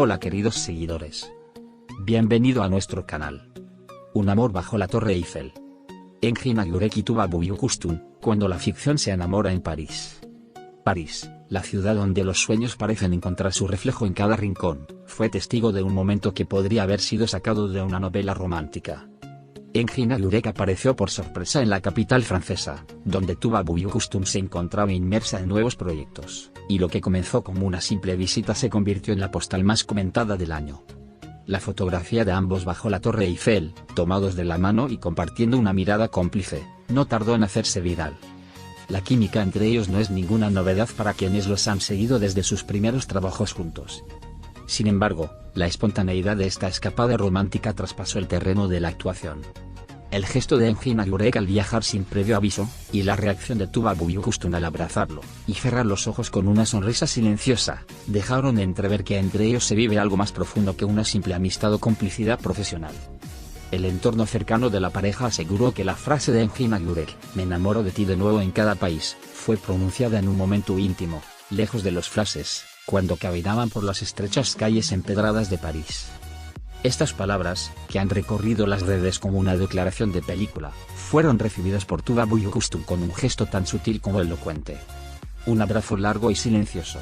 Hola queridos seguidores. Bienvenido a nuestro canal. Un amor bajo la Torre Eiffel. Engin Agurek y Tuba Büyüküstün, cuando la ficción se enamora en París. París, la ciudad donde los sueños parecen encontrar su reflejo en cada rincón, fue testigo de un momento que podría haber sido sacado de una novela romántica. Engin Agurek apareció por sorpresa en la capital francesa, donde Tuba Büyüküstün se encontraba inmersa en nuevos proyectos, y lo que comenzó como una simple visita se convirtió en la postal más comentada del año. La fotografía de ambos bajo la Torre Eiffel, tomados de la mano y compartiendo una mirada cómplice, no tardó en hacerse viral. La química entre ellos no es ninguna novedad para quienes los han seguido desde sus primeros trabajos juntos. Sin embargo, la espontaneidad de esta escapada romántica traspasó el terreno de la actuación. El gesto de Engin Agurek al viajar sin previo aviso, y la reacción de Tuba Büyüküstün al abrazarlo, y cerrar los ojos con una sonrisa silenciosa, dejaron entrever que entre ellos se vive algo más profundo que una simple amistad o complicidad profesional. El entorno cercano de la pareja aseguró que la frase de Engin Agurek, "me enamoro de ti de nuevo en cada país", fue pronunciada en un momento íntimo, lejos de los flashes, cuando caminaban por las estrechas calles empedradas de París. Estas palabras, que han recorrido las redes como una declaración de película, fueron recibidas por Tuba Büyüküstün con un gesto tan sutil como elocuente. Un abrazo largo y silencioso.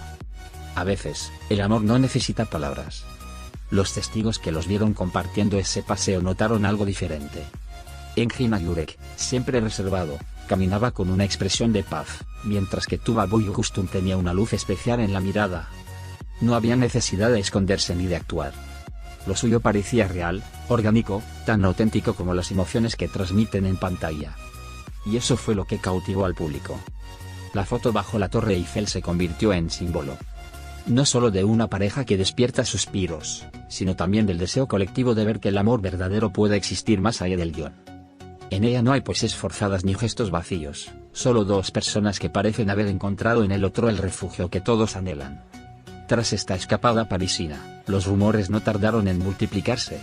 A veces, el amor no necesita palabras. Los testigos que los vieron compartiendo ese paseo notaron algo diferente. Engin Agurek, siempre reservado, caminaba con una expresión de paz, mientras que Tuba Büyüküstün tenía una luz especial en la mirada. No había necesidad de esconderse ni de actuar. Lo suyo parecía real, orgánico, tan auténtico como las emociones que transmiten en pantalla. Y eso fue lo que cautivó al público. La foto bajo la Torre Eiffel se convirtió en símbolo. No solo de una pareja que despierta suspiros, sino también del deseo colectivo de ver que el amor verdadero puede existir más allá del guión. En ella no hay poses forzadas ni gestos vacíos, solo dos personas que parecen haber encontrado en el otro el refugio que todos anhelan. Tras esta escapada parisina, los rumores no tardaron en multiplicarse.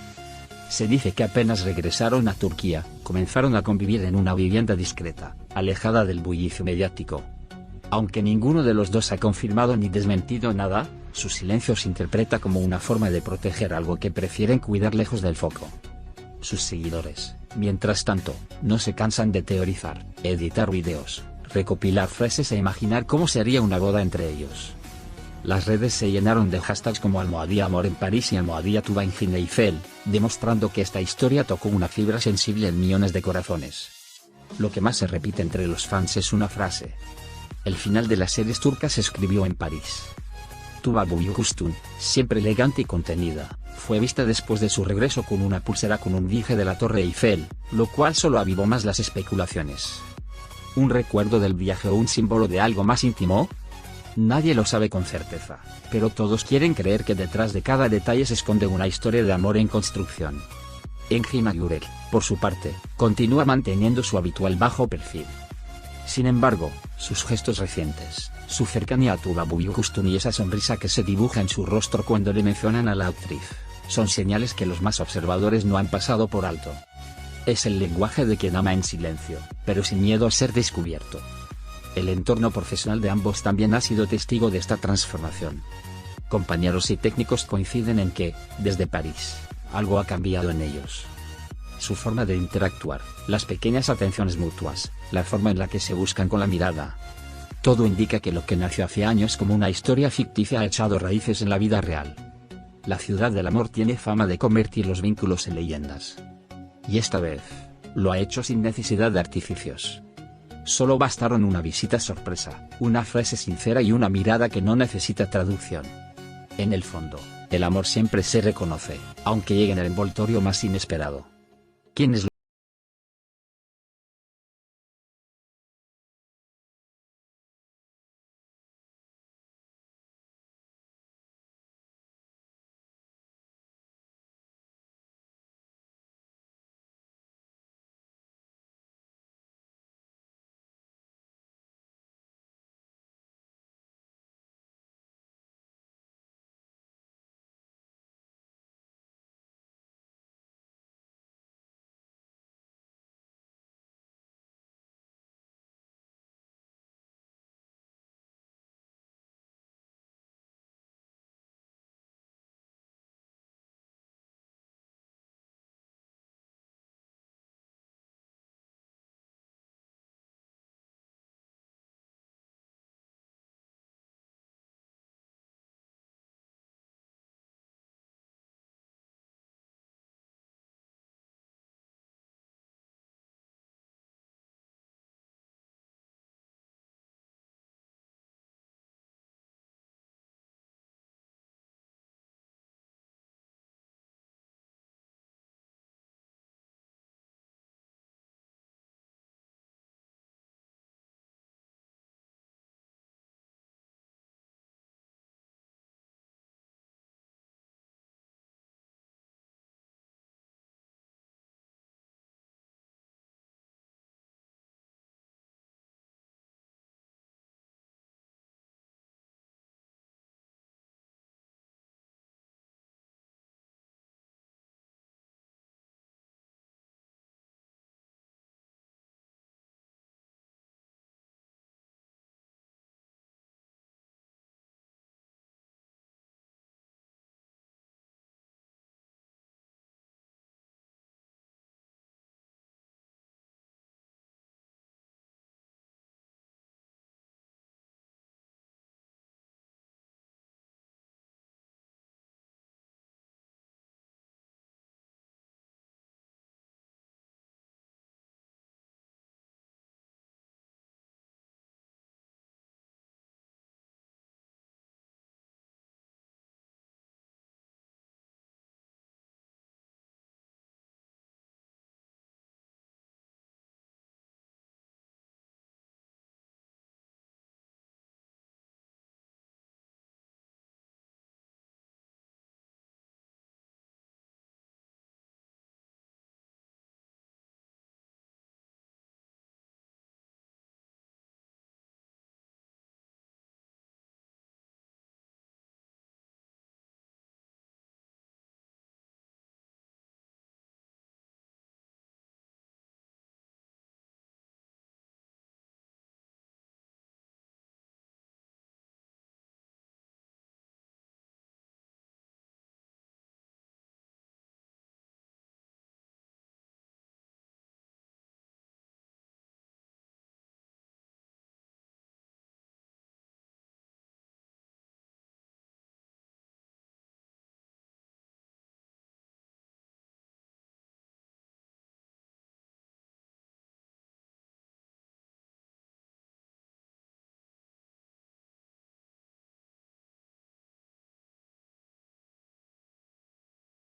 Se dice que apenas regresaron a Turquía, comenzaron a convivir en una vivienda discreta, alejada del bullicio mediático. Aunque ninguno de los dos ha confirmado ni desmentido nada, su silencio se interpreta como una forma de proteger algo que prefieren cuidar lejos del foco. Sus seguidores, mientras tanto, no se cansan de teorizar, editar videos, recopilar frases e imaginar cómo sería una boda entre ellos. Las redes se llenaron de hashtags como #Amor en París y #Tuba Engin Eiffel, demostrando que esta historia tocó una fibra sensible en millones de corazones. Lo que más se repite entre los fans es una frase. El final de las series turcas se escribió en París. Tuba Büyüküstün, siempre elegante y contenida, fue vista después de su regreso con una pulsera con un dije de la Torre Eiffel, lo cual solo avivó más las especulaciones. ¿Un recuerdo del viaje o un símbolo de algo más íntimo? Nadie lo sabe con certeza, pero todos quieren creer que detrás de cada detalle se esconde una historia de amor en construcción. Engin Agurek, por su parte, continúa manteniendo su habitual bajo perfil. Sin embargo, sus gestos recientes, su cercanía a Tuba Büyüküstün y esa sonrisa que se dibuja en su rostro cuando le mencionan a la actriz, son señales que los más observadores no han pasado por alto. Es el lenguaje de quien ama en silencio, pero sin miedo a ser descubierto. El entorno profesional de ambos también ha sido testigo de esta transformación. Compañeros y técnicos coinciden en que, desde París, algo ha cambiado en ellos. Su forma de interactuar, las pequeñas atenciones mutuas, la forma en la que se buscan con la mirada. Todo indica que lo que nació hace años como una historia ficticia ha echado raíces en la vida real. La ciudad del amor tiene fama de convertir los vínculos en leyendas. Y esta vez, lo ha hecho sin necesidad de artificios. Solo bastaron una visita sorpresa, una frase sincera y una mirada que no necesita traducción. En el fondo, el amor siempre se reconoce, aunque llegue en el envoltorio más inesperado. ¿Quién es